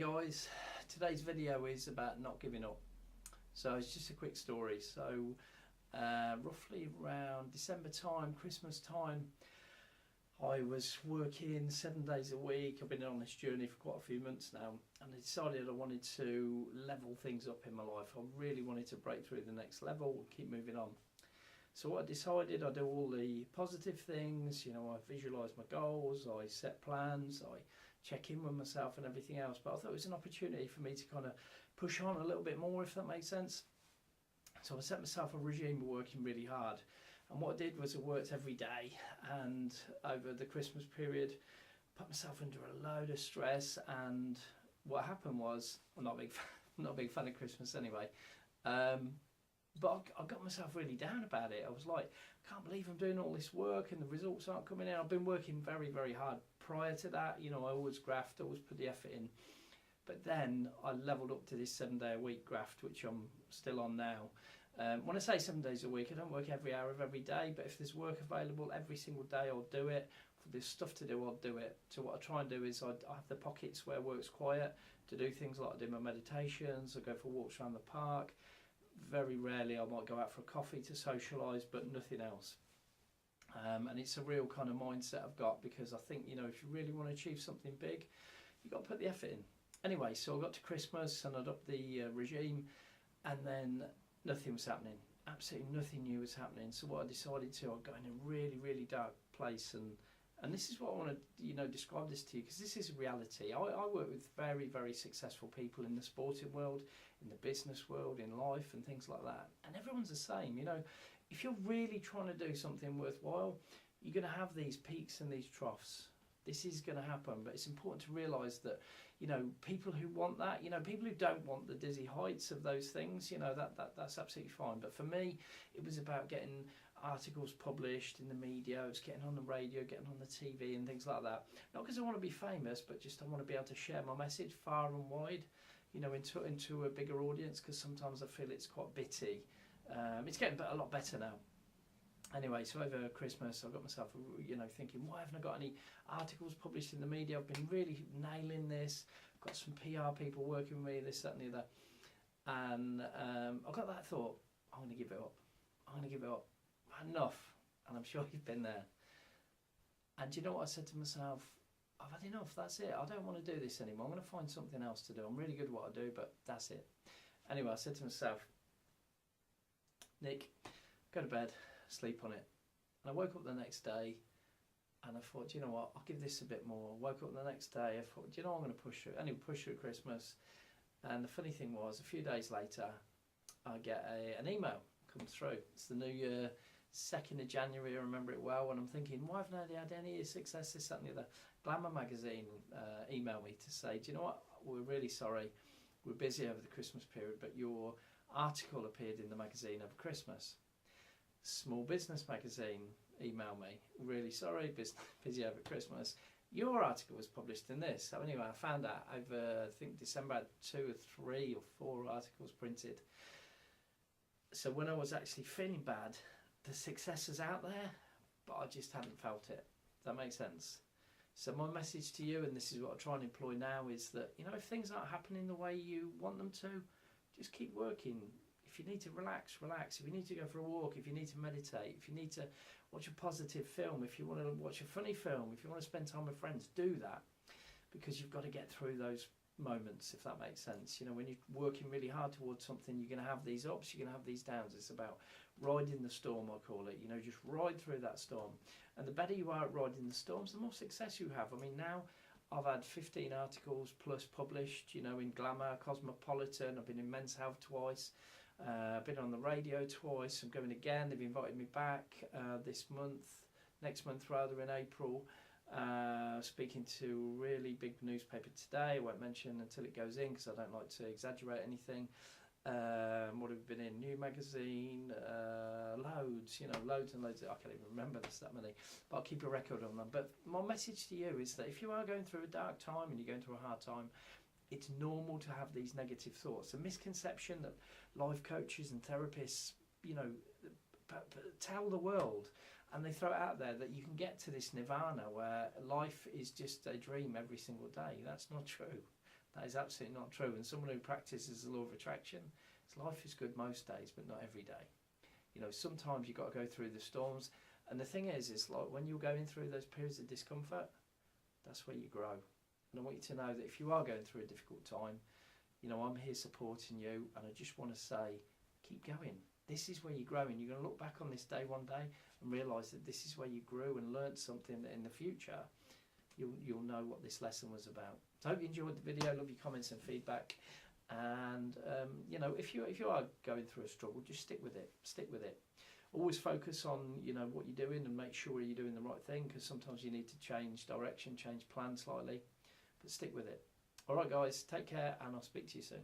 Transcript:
guys, today's video is about not giving up. So it's just a quick story. So roughly around December time, Christmas time, I was working 7 days a week. I've been on this journey for quite a few months now, and I decided I wanted to level things up in my life. I really wanted to break through the next level and keep moving on. So what I decided, I do all the positive things, I visualise my goals, I set plans, I check in with myself and everything else. But I thought it was an opportunity for me to kind of push on a little bit more, if that makes sense. So I set myself a regime of working really hard. And what I did was I worked every day, and over the Christmas period, put myself under a load of stress. And what happened was, I'm not a big fan of Christmas anyway, but I got myself really down about it. I was like, I can't believe I'm doing all this work and the results aren't coming in. I've been working very, very hard prior to that. I always graft, always put the effort in. But then I leveled up to this 7 day a week graft, which I'm still on now. When I say 7 days a week, I don't work every hour of every day, but if there's work available every single day, I'll do it. If there's stuff to do, I'll do it. So what I try and do is I have the pockets where work's quiet to do things like I do my meditations, I go for walks around the park. Very rarely I might go out for a coffee to socialise, but nothing else. And it's a real kind of mindset I've got, because I think, if you really want to achieve something big, you've got to put the effort in. Anyway, so I got to Christmas and I'd up the regime, and then nothing was happening. Absolutely nothing new was happening. So what I decided to, I'd go in a really, really dark place, and this is what I want to, describe this to you, because this is reality. I work with very, very successful people in the sporting world, in the business world, in life and things like that. And everyone's the same, If you're really trying to do something worthwhile, you're going to have these peaks and these troughs. This is going to happen, but it's important to realise that, people who want that, people who don't want the dizzy heights of those things, that's absolutely fine. But for me, it was about getting articles published in the media, it was getting on the radio, getting on the TV and things like that. Not because I want to be famous, but just I want to be able to share my message far and wide, into a bigger audience, because sometimes I feel it's quite bitty. It's getting a lot better now. Anyway, so over Christmas, I got myself, thinking, why haven't I got any articles published in the media? I've been really nailing this. I've got some PR people working with me, this, that and the other. And I got that thought, I'm going to give it up. I'm going to give it up. Enough. And I'm sure you've been there. And do you know what I said to myself? I've had enough, that's it. I don't want to do this anymore. I'm going to find something else to do. I'm really good at what I do, but that's it. Anyway, I said to myself, Nick, go to bed, sleep on it. And I woke up the next day and I thought, do you know what, I'll give this a bit more. I woke up the next day, I thought, do you know what, I'm going to push through. Anyway, push through Christmas. And the funny thing was, a few days later, I get an email come through. It's the new year, 2nd of January, I remember it well, and I'm thinking, why haven't I had any success, this, that and the other. Glamour magazine emailed me to say, do you know what, we're really sorry, we're busy over the Christmas period, but your article appeared in the magazine over Christmas. Small Business magazine emailed me, really sorry, busy over Christmas, your article was published in this. So anyway, I found out over, I think December, I had 2 or 3 or 4 articles printed. So when I was actually feeling bad, the success is out there, but I just hadn't felt it. Does that make sense? So my message to you, and this is what I try and employ now, is that, if things aren't happening the way you want them to, just keep working. If you need to relax, relax. If you need to go for a walk, if you need to meditate, if you need to watch a positive film, if you want to watch a funny film, if you want to spend time with friends, do that. Because you've got to get through those moments, if that makes sense. When you're working really hard towards something, you're going to have these ups, you're going to have these downs. It's about riding the storm, I call it. Just ride through that storm. And the better you are at riding the storms, the more success you have. I mean, now I've had 15 articles plus published, in Glamour, Cosmopolitan. I've been in Men's Health twice. I've been on the radio twice. I'm going again. They've invited me back next month rather, in April. Speaking to a really big newspaper today. I won't mention until it goes in, because I don't like to exaggerate anything. What have we been in? New magazine, loads, loads and loads. I can't even remember, there's that many, but I'll keep a record on them. But my message to you is that if you are going through a dark time and you're going through a hard time, it's normal to have these negative thoughts. A misconception that life coaches and therapists, tell the world, and they throw it out there, that you can get to this nirvana where life is just a dream every single day. That's not true. That is absolutely not true. And someone who practices the law of attraction, life is good most days, but not every day. You know, sometimes you've got to go through the storms. And the thing is, it's like when you're going through those periods of discomfort, that's where you grow. And I want you to know that if you are going through a difficult time, you know, I'm here supporting you, and I just want to say, keep going. This is where you're growing. You're going to look back on this day one day and realise that this is where you grew and learnt something that in the future you'll know what this lesson was about. So I hope you enjoyed the video. Love your comments and feedback. And you know, if you are going through a struggle, just stick with it. Stick with it. Always focus on, you know, what you're doing and make sure you're doing the right thing, because sometimes you need to change direction, change plan slightly, but stick with it. All right, guys, take care, and I'll speak to you soon.